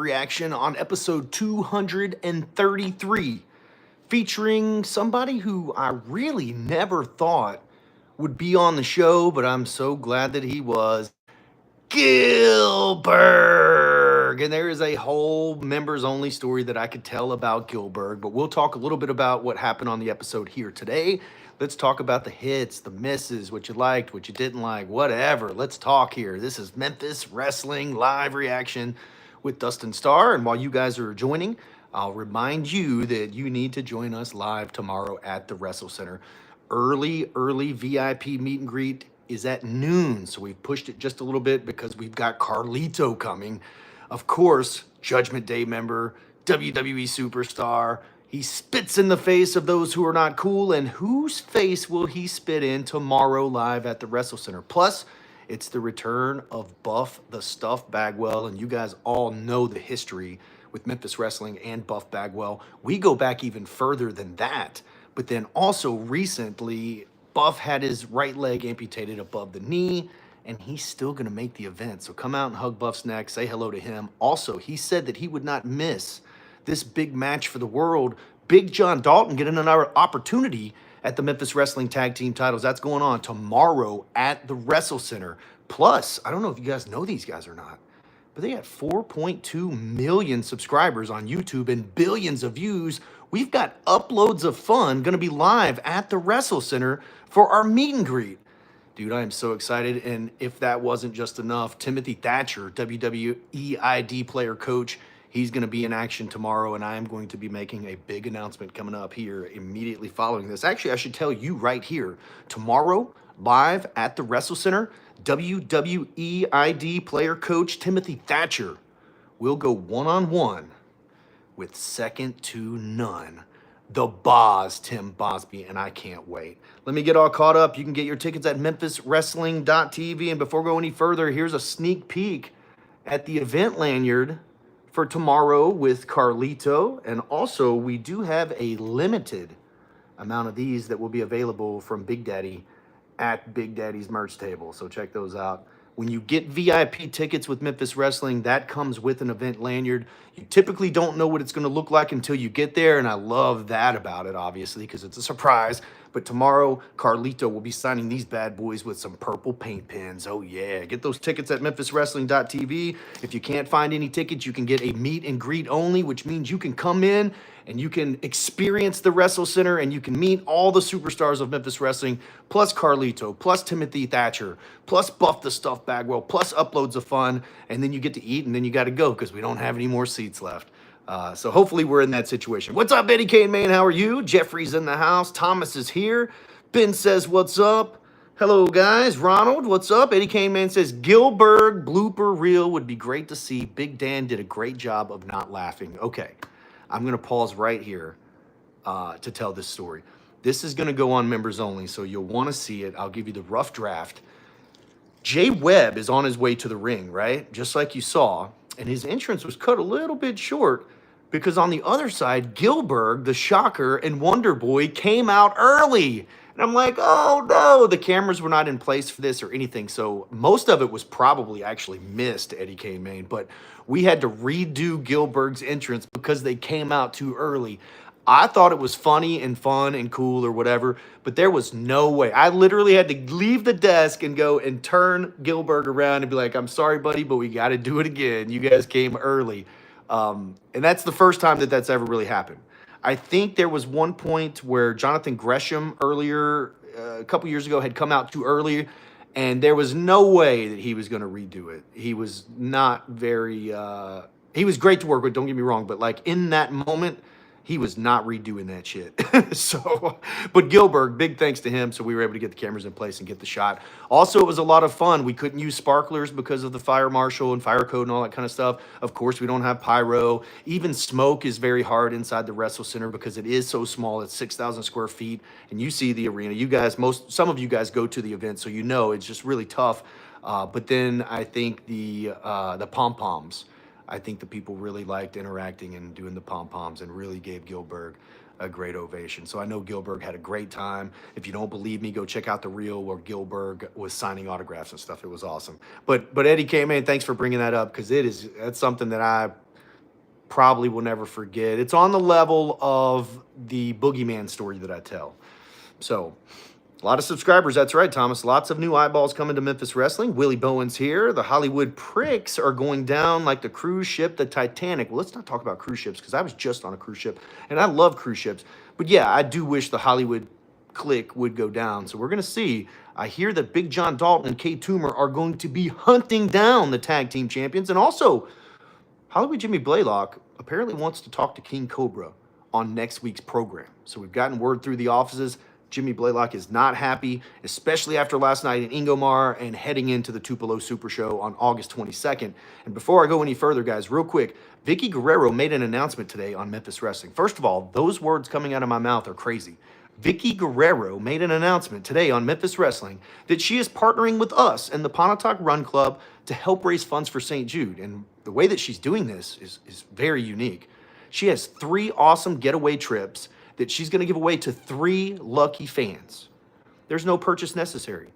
reaction on episode 233, featuring somebody who I really never thought would be on the show, but I'm so glad that he was. Gilberg! And there is a whole members only story that I could tell about Gilberg, but we'll talk a little bit about what happened on the episode here today. Let's talk about the hits, the misses, what you liked, what you didn't like, whatever. Let's talk here. This is Memphis Wrestling Live Reaction with Dustin Starr. And while you guys are joining, I'll remind you that you need to join us live tomorrow at the WrestleCenter. Early VIP meet and greet is at noon, so we've pushed it just a little bit because we've got Carlito coming. Of course, Judgment Day member, WWE superstar. He spits in the face of those who are not cool, and whose face will he spit in tomorrow live at the WrestleCenter? Plus, it's the return of Buff the Stuff Bagwell, and you guys all know the history with Memphis Wrestling and Buff Bagwell. We go back even further than that, but then also recently, Buff had his right leg amputated above the knee, and he's still going to make the event. So come out and hug Buff's neck, say hello to him. Also, he said that he would not miss this big match for the world. Big John Dalton getting another opportunity at the Memphis Wrestling Tag Team titles. That's going on tomorrow at the WrestleCenter. Plus, I don't know if you guys know these guys or not, but they got 4.2 million subscribers on YouTube and billions of views. We've got uploads of fun going to be live at the WrestleCenter for our meet and greet. Dude, I am so excited. And if that wasn't just enough, Timothy Thatcher, WWE ID player coach, he's going to be in action tomorrow, and I am going to be making a big announcement coming up here immediately following this. Actually, I should tell you right here, tomorrow, live at the WrestleCenter, WWE ID player coach Timothy Thatcher will go one-on-one with second to none, the Boz, Tim Bosby, and I can't wait. Let me get all caught up. You can get your tickets at memphiswrestling.tv, and before we go any further, here's a sneak peek at the event lanyard for tomorrow with Carlito. And also, we do have a limited amount of these that will be available from Big Daddy at Big Daddy's merch table. So check those out. When you get VIP tickets with Memphis Wrestling, that comes with an event lanyard. You typically don't know what it's going to look like until you get there, and I love that about it, obviously, because it's a surprise. But tomorrow, Carlito will be signing these bad boys with some purple paint pens. Oh, yeah. Get those tickets at memphiswrestling.tv. If you can't find any tickets, you can get a meet and greet only, which means you can come in and you can experience the WrestleCenter and you can meet all the superstars of Memphis Wrestling, plus Carlito, plus Timothy Thatcher, plus Buff the Stuff Bagwell, plus uploads of fun, and then you get to eat and then you got to go because we don't have any more seats left. So hopefully we're in that situation. What's up, Eddie Kane, man? How are you? Jeffrey's in the house. Thomas is here. Ben says, what's up? Hello, guys. Ronald, what's up? Eddie Kane, man, says, Gilberg blooper reel would be great to see. Big Dan did a great job of not laughing. Okay, I'm going to pause right here to tell this story. This is going to go on members only, so you'll want to see it. I'll give you the rough draft. Jay Webb is on his way to the ring, right? Just like you saw. And his entrance was cut a little bit short because on the other side, Gilberg, the Shocker, and Wonder Boy came out early. And I'm like, oh no, the cameras were not in place for this or anything. So most of it was probably actually missed, Eddie Kane Main. But we had to redo Gilberg's entrance because they came out too early. I thought it was funny and fun and cool or whatever, but there was no way. I literally had to leave the desk and go and turn Gilberg around and be like, I'm sorry, buddy, but we got to do it again. You guys came early. And that's the first time that that's ever really happened. I think there was one point where Jonathan Gresham earlier, a couple years ago, had come out too early, and there was no way that he was going to redo it. He was not very, he was great to work with, don't get me wrong, but like in that moment, he was not redoing that shit. So, but Gilberg, big thanks to him. So we were able to get the cameras in place and get the shot. Also, it was a lot of fun. We couldn't use sparklers because of the fire marshal and fire code and all that kind of stuff. Of course, we don't have pyro. Even smoke is very hard inside the WrestleCenter because it is so small. It's 6,000 square feet. And you see the arena. You guys, some of you guys go to the event, so you know it's just really tough. But then I think the pom-poms. I think the people really liked interacting and doing the pom-poms and really gave Gilberg a great ovation. So I know Gilberg had a great time. If you don't believe me, go check out the reel where Gilberg was signing autographs and stuff. It was awesome. But Eddie K, man, thanks for bringing that up because that's something that I probably will never forget. It's on the level of the Boogeyman story that I tell. So, a lot of subscribers, that's right, Thomas. Lots of new eyeballs coming to Memphis Wrestling. Willie Bowen's here. The Hollywood pricks are going down like the cruise ship, the Titanic. Well, let's not talk about cruise ships because I was just on a cruise ship, and I love cruise ships. But yeah, I do wish the Hollywood clique would go down. So we're going to see. I hear that Big John Dalton and Kay Toomer are going to be hunting down the tag team champions. And also, Hollywood Jimmy Blaylock apparently wants to talk to King Cobra on next week's program. So we've gotten word through the offices. Jimmy Blaylock is not happy, especially after last night in Ingomar and heading into the Tupelo Super Show on August 22nd. And before I go any further, guys, real quick, Vicky Guerrero made an announcement today on Memphis Wrestling. First of all, those words coming out of my mouth are crazy. Vicky Guerrero made an announcement today on Memphis Wrestling that she is partnering with us and the Pontotoc Run Club to help raise funds for St. Jude. And the way that she's doing this is very unique. She has 3 awesome getaway trips that she's going to give away to 3 lucky fans. There's no purchase necessary.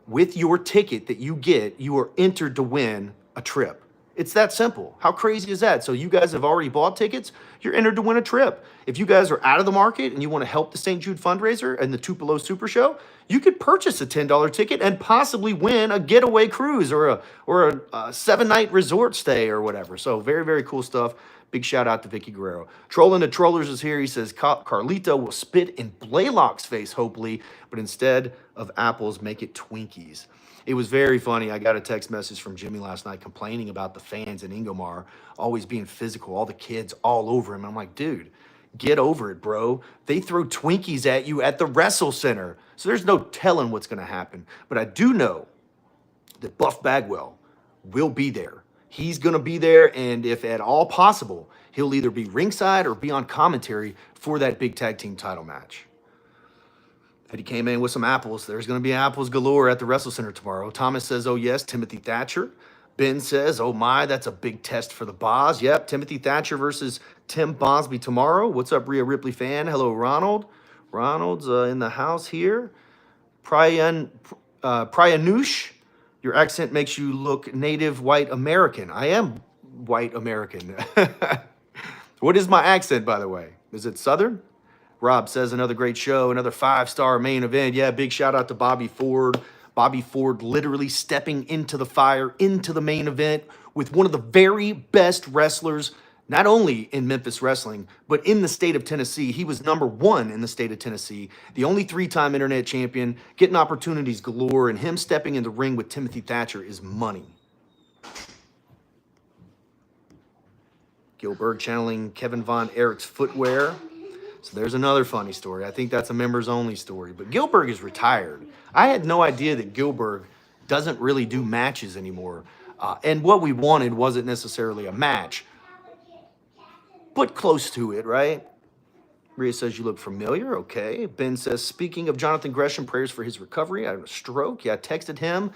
With your ticket that you get, you are entered to win a trip. It's that simple. How crazy is that? So you guys have already bought tickets, you're entered to win a trip. If you guys are out of the market and you want to help the St. Jude fundraiser and the Tupelo Super Show, you could purchase a $10 ticket and possibly win a getaway cruise or a 7-night resort stay or whatever. So very, very cool stuff. Big shout out to Vicky Guerrero. Trolling the Trollers is here. He says Carlito will spit in Blaylock's face, hopefully, but instead of apples, make it Twinkies. It was very funny. I got a text message from Jimmy last night complaining about the fans in Ingomar always being physical, all the kids all over him. I'm like, dude, get over it, bro. They throw Twinkies at you at the WrestleCenter. So there's no telling what's going to happen. But I do know that Buff Bagwell will be there. He's going to be there, and if at all possible, he'll either be ringside or be on commentary for that big tag team title match. Eddie came in with some apples. There's going to be apples galore at the WrestleCenter tomorrow. Thomas says, oh, yes, Timothy Thatcher. Ben says, oh, my, that's a big test for the Boz. Yep, Timothy Thatcher versus Tim Bosby tomorrow. What's up, Rhea Ripley fan? Hello, Ronald. Ronald's in the house here. Pryanush. Your accent makes you look native white American. I am white American. What is my accent, by the way? Is it Southern? Rob says another great show, another 5-star main event. Yeah, big shout out to Bobby Ford. Bobby Ford literally stepping into the fire, into the main event with one of the very best wrestlers, not only in Memphis Wrestling, but in the state of Tennessee. He was #1 in the state of Tennessee, the only 3-time internet champion, getting opportunities galore, and him stepping in the ring with Timothy Thatcher is money. Gilberg channeling Kevin Von Erich's footwear. So there's another funny story. I think that's a members-only story. But Gilberg is retired. I had no idea that Gilberg doesn't really do matches anymore. And what we wanted wasn't necessarily a match, but close to it, right? Rhea says you look familiar. Okay. Ben says, speaking of Jonathan Gresham, prayers for his recovery. I had a stroke. Yeah, I texted him.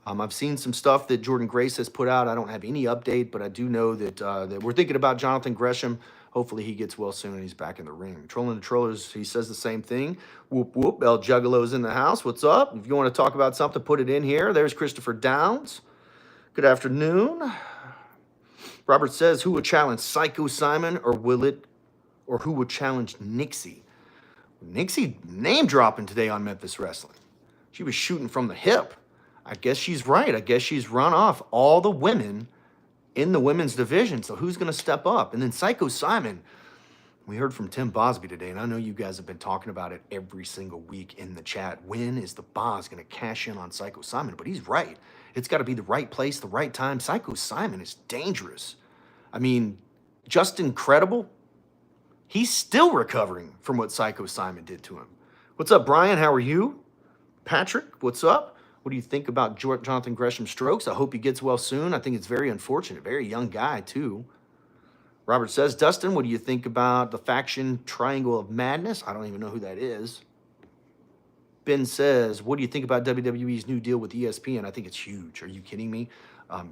I've seen some stuff that Jordan Grace has put out. I don't have any update, but I do know that, that we're thinking about Jonathan Gresham. Hopefully he gets well soon and he's back in the ring. Trolling the Trollers, he says the same thing. Whoop, whoop. El Juggalo's in the house. What's up? If you want to talk about something, put it in here. There's Christopher Downs. Good afternoon. Robert says, who will challenge Psycho Simon or who will challenge Nixie? Nixie name dropping today on Memphis Wrestling. She was shooting from the hip. I guess she's right. I guess she's run off all the women in the women's division. So who's going to step up? And then Psycho Simon, we heard from Tim Bosby today, and I know you guys have been talking about it every single week in the chat. When is the Boz going to cash in on Psycho Simon? But he's right. It's got to be the right place, the right time. Psycho Simon is dangerous. I mean, just incredible. He's still recovering from what Psycho Simon did to him. What's up, Brian? How are you? Patrick, what's up? What do you think about Jonathan Gresham's strokes? I hope he gets well soon. I think it's very unfortunate. Very young guy, too. Robert says, Dustin, what do you think about the faction Triangle of Madness? I don't even know who that is. Ben says, what do you think about WWE's new deal with ESPN? I think it's huge. Are you kidding me?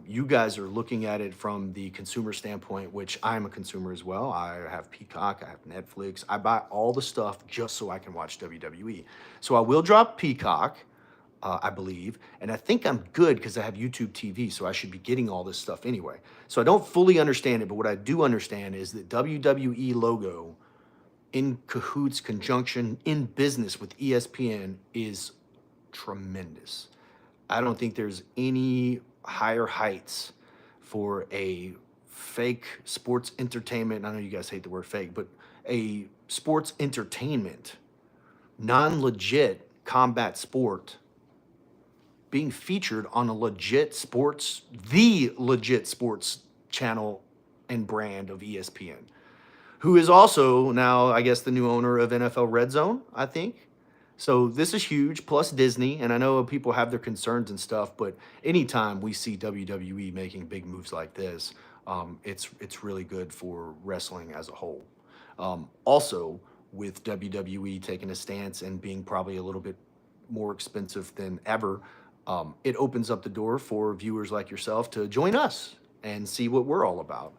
You guys are looking at it from the consumer standpoint, which I'm a consumer as well. I have Peacock, I have Netflix. I buy all the stuff just so I can watch WWE. So I will drop Peacock, I believe. And I think I'm good because I have YouTube TV, so I should be getting all this stuff anyway. So I don't fully understand it, but what I do understand is that WWE logo in cahoots, conjunction, in business with ESPN is tremendous. I don't think there's any higher heights for a fake sports entertainment. I know you guys hate the word fake, but a sports entertainment, non-legit combat sport being featured on a legit sports, the legit sports channel and brand of ESPN, who is also now, I guess, the new owner of NFL Red Zone, I think. So this is huge, plus Disney, and I know people have their concerns and stuff, but anytime we see WWE making big moves like this, it's really good for wrestling as a whole. Also, with WWE taking a stance and being probably a little bit more expensive than ever, it opens up the door for viewers like yourself to join us and see what we're all about.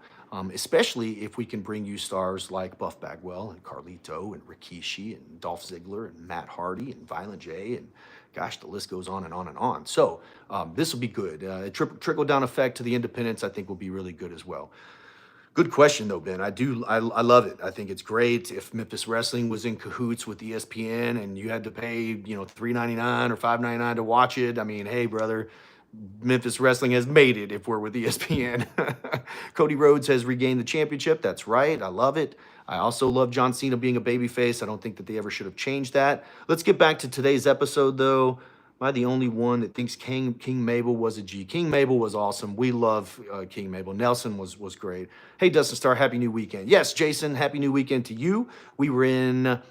Especially if we can bring you stars like Buff Bagwell and Carlito and Rikishi and Dolph Ziggler and Matt Hardy and Violent J, and gosh, the list goes on and on and on. So this will be good. Trickle down effect to the independents, I think, will be really good as well. Good question though, Ben. I love it. I think it's great. If Memphis Wrestling was in cahoots with ESPN and you had to pay, $3.99 or $5.99 to watch it, I mean, hey, brother, Memphis Wrestling has made it if we're with ESPN. Cody Rhodes has regained the championship. That's right. I love it. I also love John Cena being a babyface. I don't think that they ever should have changed that. Let's get back to today's episode, though. Am I the only one that thinks King Mabel was a G? King Mabel was awesome. We love King Mabel. Nelson was great. Hey, Dustin Starr, happy new weekend. Yes, Jason, happy new weekend to you. We were in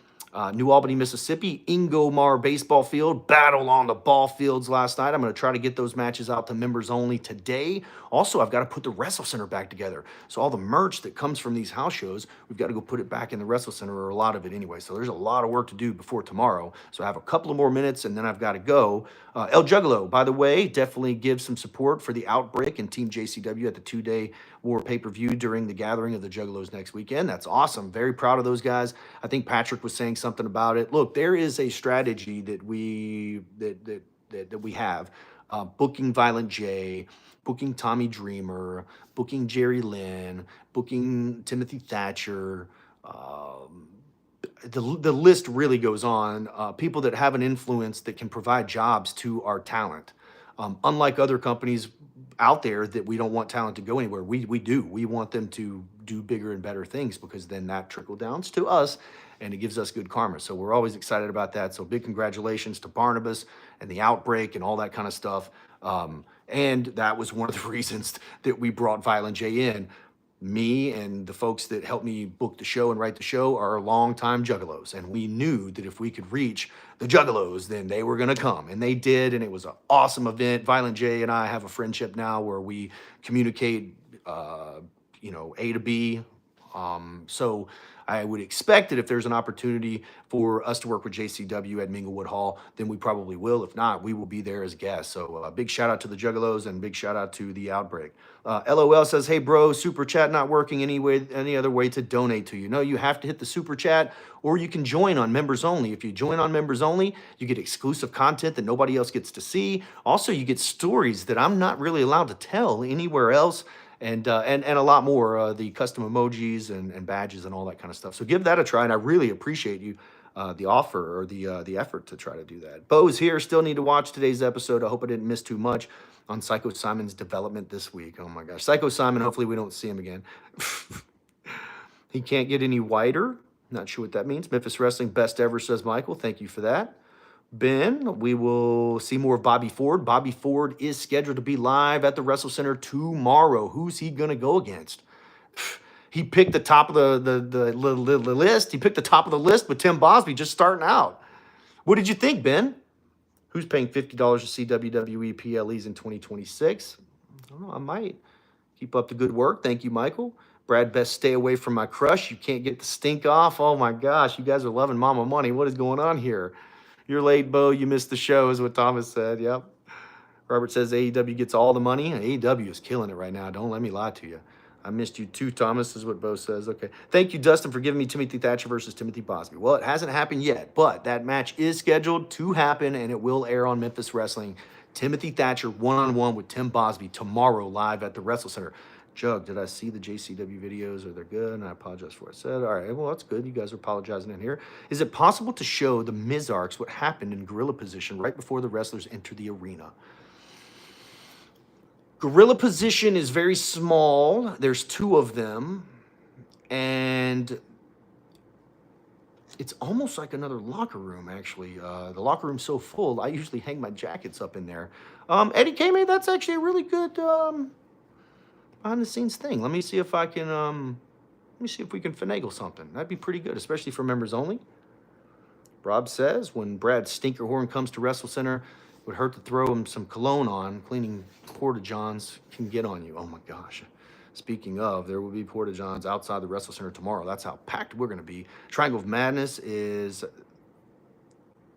New Albany, Mississippi, Ingomar baseball field, battle on the ball fields last night. I'm going to try to get those matches out to members only today. Also, I've got to put the WrestleCenter back together. So all the merch that comes from these house shows, we've got to go put it back in the WrestleCenter, or a lot of it anyway. So there's a lot of work to do before tomorrow. So I have a couple of more minutes and then I've got to go. El Juggalo, by the way, definitely give some support for the Outbreak and Team JCW at the 2-day War pay-per-view during the gathering of the Juggalos next weekend. That's awesome. Very proud of those guys. I think Patrick was saying something about it. Look, there is a strategy that we have. Booking Violent J, booking Tommy Dreamer, booking Jerry Lynn, booking Timothy Thatcher. The list really goes on. People that have an influence that can provide jobs to our talent. Unlike other companies out there that we don't want talent to go anywhere, we do. We want them to do bigger and better things, because then that trickle downs to us and it gives us good karma. So we're always excited about that. So big congratulations to Barnabas and the Outbreak and all that kind of stuff. And that was one of the reasons that we brought Violent J in. Me and the folks that helped me book the show and write the show are longtime Juggalos. And we knew that if we could reach the Juggalos, then they were going to come. And they did. And it was an awesome event. Violent J and I have a friendship now where we communicate, A to B. So I would expect that if there's an opportunity for us to work with JCW at Minglewood Hall, then we probably will. If not, we will be there as guests. So big shout out to the Juggalos and big shout out to the Outbreak. LOL says, hey, bro, super chat not working any other way to donate to you. No, you have to hit the super chat, or you can join on members only. If you join on members only, you get exclusive content that nobody else gets to see. Also, you get stories that I'm not really allowed to tell anywhere else. And a lot more, the custom emojis and badges and all that kind of stuff. So give that a try, and I really appreciate you, the offer or the effort to try to do that. Bo's here, still need to watch today's episode. I hope I didn't miss too much on Psycho Simon's development this week. Oh my gosh, Psycho Simon, hopefully we don't see him again. He can't get any whiter. Not sure what that means. Memphis Wrestling, best ever, says Michael. Thank you for that. Ben, we will see more of Bobby Ford. Bobby Ford is scheduled to be live at the WrestleCenter tomorrow. Who's he going to go against? He picked the top of the list. He picked the top of the list with Tim Bosby just starting out. What did you think, Ben? Who's paying $50 to see WWE PLEs in 2026? I don't know. I might. Keep up the good work. Thank you, Michael. Brad, best stay away from my crush. You can't get the stink off. Oh, my gosh. You guys are loving Mama Money. What is going on here? You're late, Bo. You missed the show, is what Thomas said. Yep. Robert says AEW gets all the money. AEW is killing it right now. Don't let me lie to you. I missed you too, Thomas, is what Bo says. Okay. Thank you, Dustin, for giving me Timothy Thatcher versus Timothy Bosby. Well, it hasn't happened yet, but that match is scheduled to happen, and it will air on Memphis Wrestling. Timothy Thatcher one-on-one with Tim Bosby tomorrow live at the WrestleCenter. Jug, did I see the JCW videos? Are they good? And I apologize for what I said. All right, well, that's good. You guys are apologizing in here. Is it possible to show the Mizarks what happened in gorilla position right before the wrestlers enter the arena? Gorilla position is very small. There's 2 of them. And it's almost like another locker room, actually. The locker room's so full, I usually hang my jackets up in there. Eddie K. That's actually a really good behind-the-scenes thing. Let me see if I can, let me see if we can finagle something. That'd be pretty good, especially for members only. Rob says, when Brad Stinkerhorn comes to WrestleCenter, it would hurt to throw him some cologne on. Cleaning porta-johns can get on you. Oh, my gosh. Speaking of, there will be porta-johns outside the WrestleCenter tomorrow. That's how packed we're going to be. Triangle of Madness is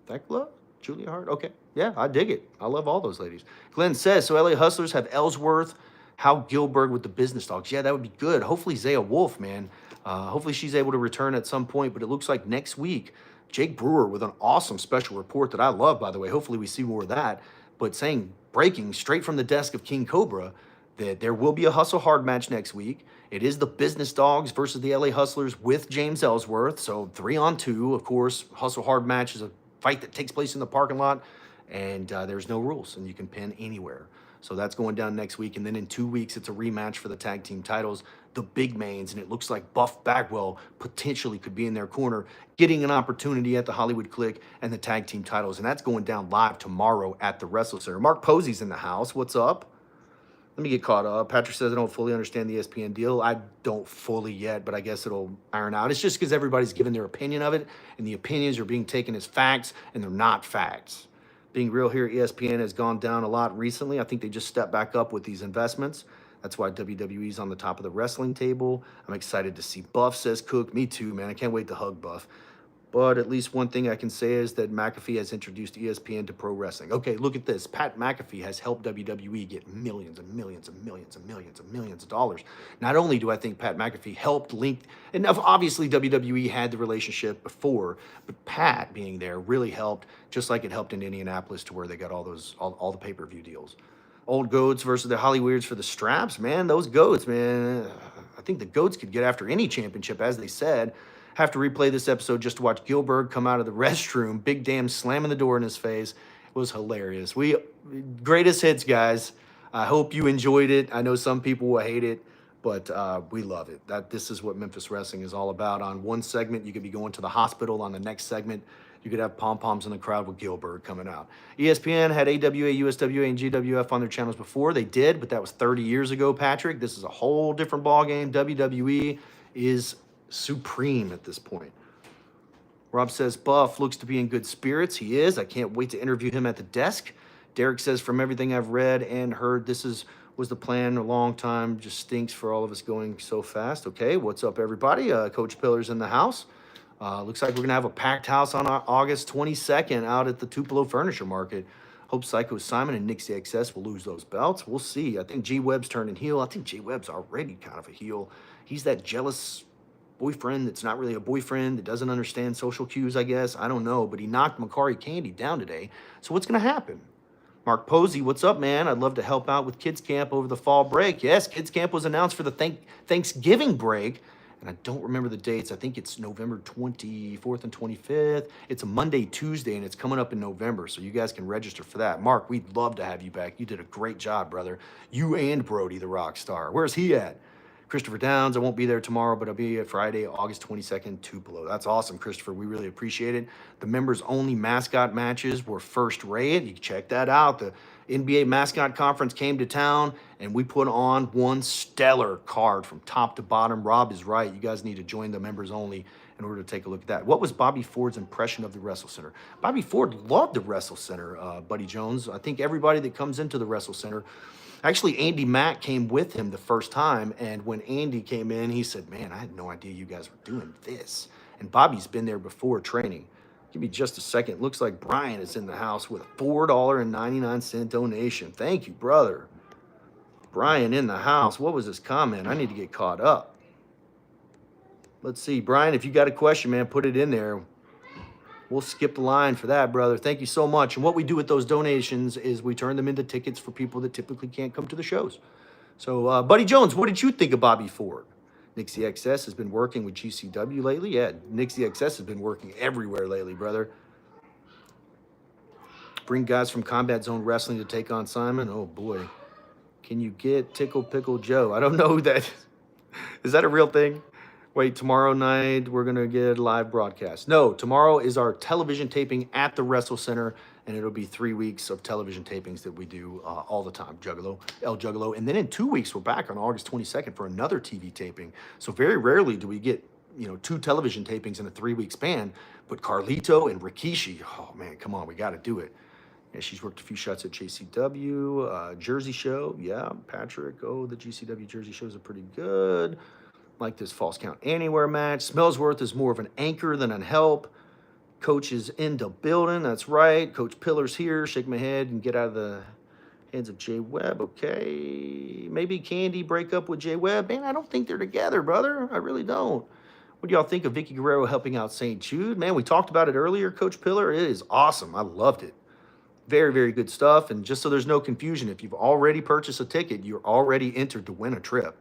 Thekla? Julia Hart? Okay. Yeah, I dig it. I love all those ladies. Glenn says, so LA Hustlers have Ellsworth, how Gilberg with the business dogs. Yeah, that would be good. Hopefully Zaya Wolf, man. Hopefully she's able to return at some point, but it looks like next week, Jake Brewer with an awesome special report that I love, by the way. Hopefully we see more of that. But saying, breaking straight from the desk of King Cobra, that there will be a Hustle Hard match next week. It is the Business Dogs versus the LA Hustlers with James Ellsworth. So 3-on-2, of course. Hustle Hard match is a fight that takes place in the parking lot. And there's no rules, and you can pin anywhere. So that's going down next week. And then in 2 weeks, it's a rematch for the tag team titles, the big mains. And it looks like Buff Bagwell potentially could be in their corner, getting an opportunity at the Hollywood Clique and the tag team titles. And that's going down live tomorrow at the WrestleCenter. Mark Posey's in the house. What's up? Let me get caught up. Patrick says, I don't fully understand the ESPN deal. I don't fully yet, but I guess it'll iron out. It's just because everybody's giving their opinion of it, and the opinions are being taken as facts, and they're not facts. Being real here, ESPN has gone down a lot recently. I think they just stepped back up with these investments. That's why WWE's on the top of the wrestling table. I'm excited to see Buff, says Cook. Me too, man. I can't wait to hug Buff. But at least one thing I can say is that McAfee has introduced ESPN to pro wrestling. Okay, look at this. Pat McAfee has helped WWE get millions and millions and millions and millions and millions of dollars. Not only do I think Pat McAfee helped link, and obviously WWE had the relationship before, but Pat being there really helped, just like it helped in Indianapolis to where they got all the pay-per-view deals. Old Goats versus the Hollyweirds for the straps, man. Those Goats, man. I think the Goats could get after any championship, as they said. Have to replay this episode just to watch Gilberg come out of the restroom, big damn slamming the door in his face. It was hilarious. Greatest hits, guys. I hope you enjoyed it. I know some people will hate it, but we love it. This is what Memphis Wrestling is all about. On one segment, you could be going to the hospital. On the next segment, you could have pom-poms in the crowd with Gilberg coming out. ESPN had AWA, USWA, and GWF on their channels before. They did, but that was 30 years ago, Patrick. This is a whole different ballgame. WWE is supreme at this point. Rob says, Buff looks to be in good spirits. He is. I can't wait to interview him at the desk. Derek says, from everything I've read and heard, this was the plan a long time. Just stinks for all of us going so fast. Okay, what's up, everybody? Coach Pillar's in the house. Looks like we're going to have a packed house on August 22nd out at the Tupelo Furniture Market. Hope Psycho Simon and Nick CXS will lose those belts. We'll see. I think G-Web's turning heel. I think G-Web's already kind of a heel. He's that jealous boyfriend that's not really a boyfriend, that doesn't understand social cues, I guess. I don't know, but he knocked Makari Candy down today. So what's going to happen? Mark Posey, what's up, man? I'd love to help out with Kids Camp over the fall break. Yes, Kids Camp was announced for the Thanksgiving break, and I don't remember the dates. I think it's November 24th and 25th. It's a Monday, Tuesday, and it's coming up in November, so you guys can register for that. Mark, we'd love to have you back. You did a great job, brother. You and Brody, the rock star. Where's he at? Christopher Downs, I won't be there tomorrow, but I'll be at Friday, August 22nd, Tupelo. That's awesome, Christopher. We really appreciate it. The members-only mascot matches were first rate. You can check that out. The NBA Mascot Conference came to town, and we put on one stellar card from top to bottom. Rob is right. You guys need to join the members-only in order to take a look at that. What was Bobby Ford's impression of the WrestleCenter? Bobby Ford loved the WrestleCenter, Buddy Jones. I think everybody that comes into the WrestleCenter. Actually, Andy Mack came with him the first time, and when Andy came in, he said, man, I had no idea you guys were doing this. And Bobby's been there before training. Give me just a second. Looks like Brian is in the house with a $4.99 donation. Thank you, brother. Brian in the house. What was his comment? I need to get caught up. Let's see. Brian, if you got a question, man, put it in there. We'll skip the line for that, brother. Thank you so much. And what we do with those donations is we turn them into tickets for people that typically can't come to the shows. So, Buddy Jones, what did you think of Bobby Ford? Nixie XS has been working with GCW lately. Yeah, Nixie XS has been working everywhere lately, brother. Bring guys from Combat Zone Wrestling to take on Simon. Oh, boy. Can you get Tickle Pickle Joe? I don't know who that is. Is that a real thing? Wait, tomorrow night we're going to get a live broadcast. No, tomorrow is our television taping at the WrestleCenter, and it'll be 3 weeks of television tapings that we do all the time, Juggalo, El Juggalo. And then in 2 weeks, we're back on August 22nd for another TV taping. So very rarely do we get, 2 television tapings in a 3-week span. But Carlito and Rikishi, oh, man, come on, we got to do it. Yeah, she's worked a few shots at JCW, Jersey show. Yeah, Patrick. Oh, the GCW Jersey shows are pretty good. Like this False Count Anywhere match. Smellsworth is more of an anchor than a help. Coach is in the building. That's right. Coach Pillar's here. Shake my head and get out of the hands of Jay Webb. Okay. Maybe Candy break up with Jay Webb. Man, I don't think they're together, brother. I really don't. What do y'all think of Vicky Guerrero helping out St. Jude? Man, we talked about it earlier, Coach Pillar. It is awesome. I loved it. Very, very good stuff. And just so there's no confusion, if you've already purchased a ticket, you're already entered to win a trip.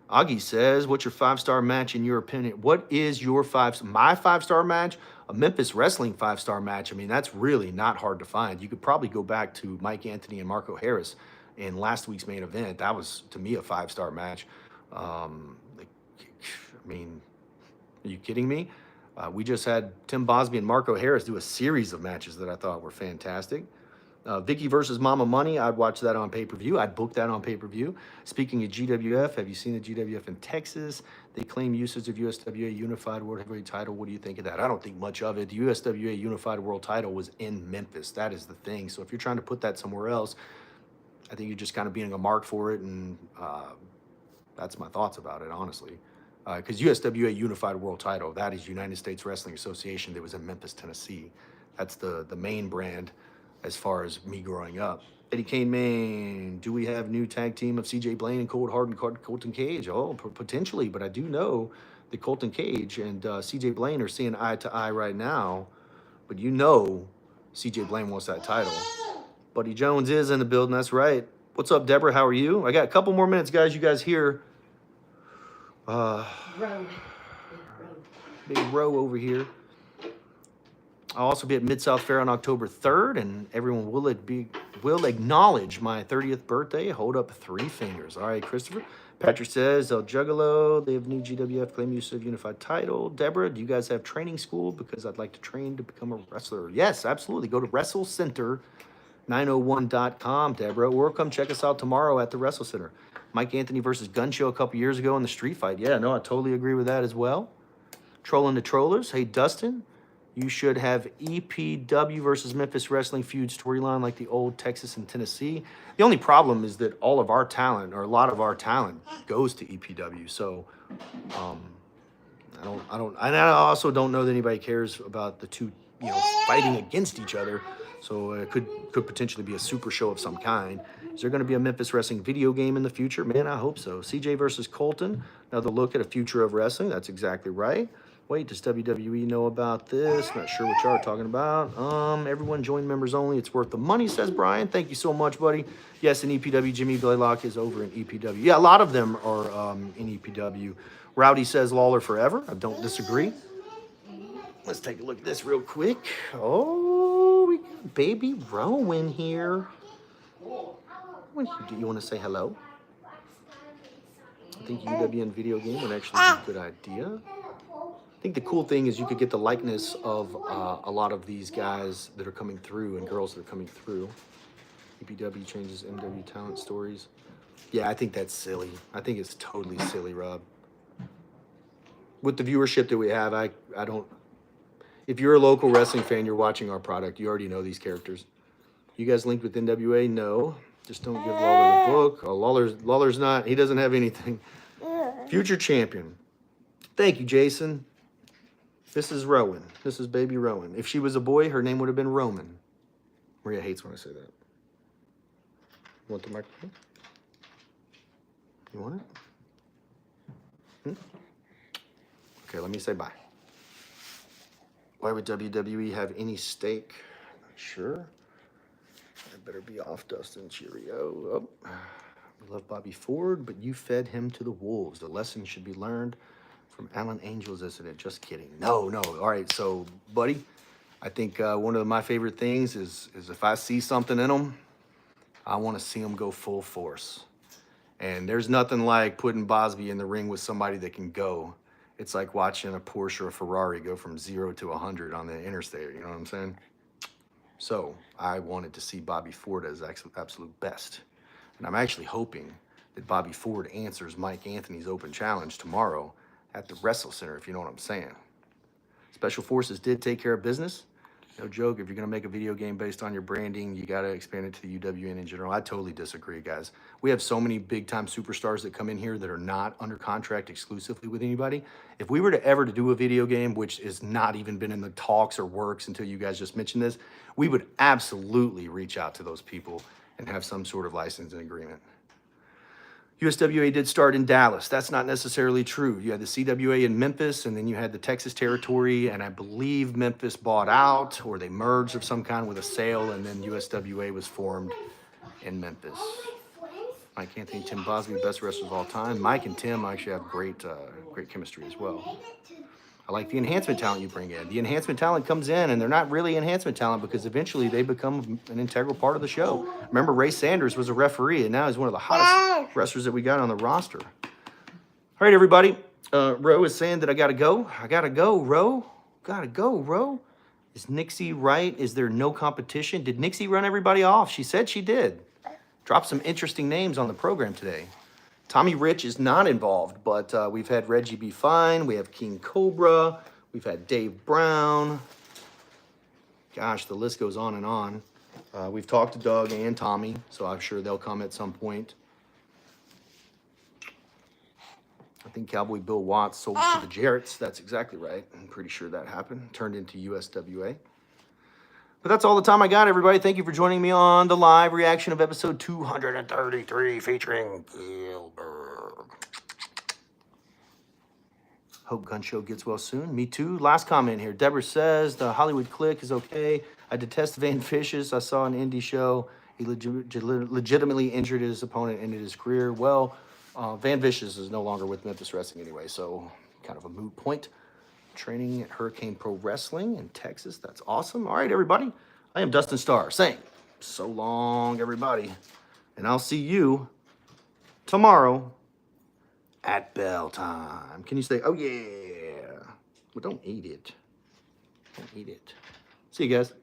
Augie says, what's your 5-star match in your opinion? What is your my 5-star match? A Memphis Wrestling 5-star match. I mean, that's really not hard to find. You could probably go back to Mike Anthony and Marco Harris in last week's main event. That was, to me, a 5-star match. I mean, are you kidding me? We just had Tim Bosby and Marco Harris do a series of matches that I thought were fantastic. Vicky versus Mama Money, I'd watch that on pay-per-view. I'd book that on pay-per-view. Speaking of GWF, have you seen the GWF in Texas? They claim usage of USWA Unified World Heavyweight title. What do you think of that? I don't think much of it. The USWA Unified World title was in Memphis. That is the thing. So if you're trying to put that somewhere else, I think you're just kind of being a mark for it, and that's my thoughts about it, honestly. Because USWA Unified World title, that is United States Wrestling Association that was in Memphis, Tennessee. That's the main brand as far as me growing up. Eddie Kane, man, do we have new tag team of CJ Blaine and Cold Hard and Colton Cage? Oh, potentially, but I do know that Colton Cage and CJ Blaine are seeing eye to eye right now, but CJ Blaine wants that title. Buddy Jones is in the building, that's right. What's up, Deborah? How are you? I got a couple more minutes, guys. You guys here? Big row over here. I'll also be at Mid-South Fair on October 3rd, and everyone will acknowledge my 30th birthday. Hold up 3 fingers. All right, Christopher. Patrick says, El Juggalo, they have new GWF claim use of unified title. Deborah, do you guys have training school? Because I'd like to train to become a wrestler. Yes, absolutely. Go to WrestleCenter901.com, Deborah, or come check us out tomorrow at the WrestleCenter. Mike Anthony versus Gun Show a couple years ago in the street fight. Yeah, no, I totally agree with that as well. Trolling the Trollers. Hey, Dustin. You should have EPW versus Memphis Wrestling feud storyline like the old Texas and Tennessee. The only problem is that all of our talent, or a lot of our talent, goes to EPW. So, I also don't know that anybody cares about the two, fighting against each other. So it could potentially be a super show of some kind. Is there going to be a Memphis Wrestling video game in the future? Man, I hope so. CJ versus Colton. Another look at a future of wrestling. That's exactly right. Wait, does WWE know about this? Not sure what y'all are talking about. Everyone join members only. It's worth the money, says Brian. Thank you so much, buddy. Yes, in EPW. Jimmy Blaylock is over in EPW. Yeah, a lot of them are in EPW. Rowdy says Lawler forever. I don't disagree. Let's take a look at this real quick. Oh, we got Baby Rowan here. Do you want to say hello? I think UWN video game would actually be a good idea. I think the cool thing is you could get the likeness of a lot of these guys that are coming through and girls that are coming through. EPW changes MW talent stories. Yeah, I think that's silly. I think it's totally silly, Rob. With the viewership that we have, I don't... If you're a local wrestling fan, you're watching our product, you already know these characters. You guys linked with NWA? No. Just don't give Lawler the book. Oh, Lawler's not... He doesn't have anything. Future champion. Thank you, Jason. This is Rowan. This is baby Rowan. If she was a boy, her name would have been Roman. Maria hates when I say that. Want the microphone? You want it? Okay, let me say bye. Why would WWE have any stake? Not sure. I better be off, Dustin. Cheerio. Oh. We love Bobby Ford, but you fed him to the wolves. The lesson should be learned from Alan Angel's incident. Just kidding. No. All right, so, buddy, I think one of my favorite things is if I see something in them, I want to see them go full force. And there's nothing like putting Bosby in the ring with somebody that can go. It's like watching a Porsche or a Ferrari go from 0 to 100 on the interstate. You know what I'm saying? So I wanted to see Bobby Ford as absolute best. And I'm actually hoping that Bobby Ford answers Mike Anthony's open challenge tomorrow at the WrestleCenter, if you know what I'm saying. Special Forces did take care of business. No joke, if you're going to make a video game based on your branding, you got to expand it to the UWN in general. I totally disagree, guys. We have so many big-time superstars that come in here that are not under contract exclusively with anybody. If we were to ever to do a video game, which has not even been in the talks or works until you guys just mentioned this, we would absolutely reach out to those people and have some sort of licensing agreement. USWA did start in Dallas. That's not necessarily true. You had the CWA in Memphis, and then you had the Texas territory, and I believe Memphis bought out, or they merged of some kind with a sale, and then USWA was formed in Memphis. Mike Anthony, Tim Bosby, best wrestlers of all time. Mike and Tim actually have great chemistry as well. I like the enhancement talent you bring in. The enhancement talent comes in, and they're not really enhancement talent because eventually they become an integral part of the show. Remember, Ray Sanders was a referee, and now he's one of the hottest wrestlers that we got on the roster. All right, everybody. Ro is saying that I got to go. I got to go, Ro. Got to go, Ro. Is Nixie right? Is there no competition? Did Nixie run everybody off? She said she did. Dropped some interesting names on the program today. Tommy Rich is not involved, but we've had Reggie B. Fine. We have King Cobra. We've had Dave Brown. Gosh, the list goes on and on. We've talked to Doug and Tommy, so I'm sure they'll come at some point. I think Cowboy Bill Watts sold to the Jarretts. That's exactly right. I'm pretty sure that happened. Turned into USWA. But that's all the time I got, everybody. Thank you for joining me on the live reaction of episode 233 featuring Gilberg. Hope Gun Show gets well soon. Me too. Last comment here. Deborah says the Hollywood Click is okay. I detest Van Fishes. I saw an indie show. He legitimately injured his opponent, ended his career. Well, Van Fishes is no longer with Memphis Wrestling anyway, so kind of a moot point. Training at Hurricane Pro Wrestling in Texas. That's awesome. All right, everybody. I am Dustin Starr saying so long, everybody. And I'll see you tomorrow at bell time. Can you say, oh, yeah? Well, don't eat it. Don't eat it. See you guys.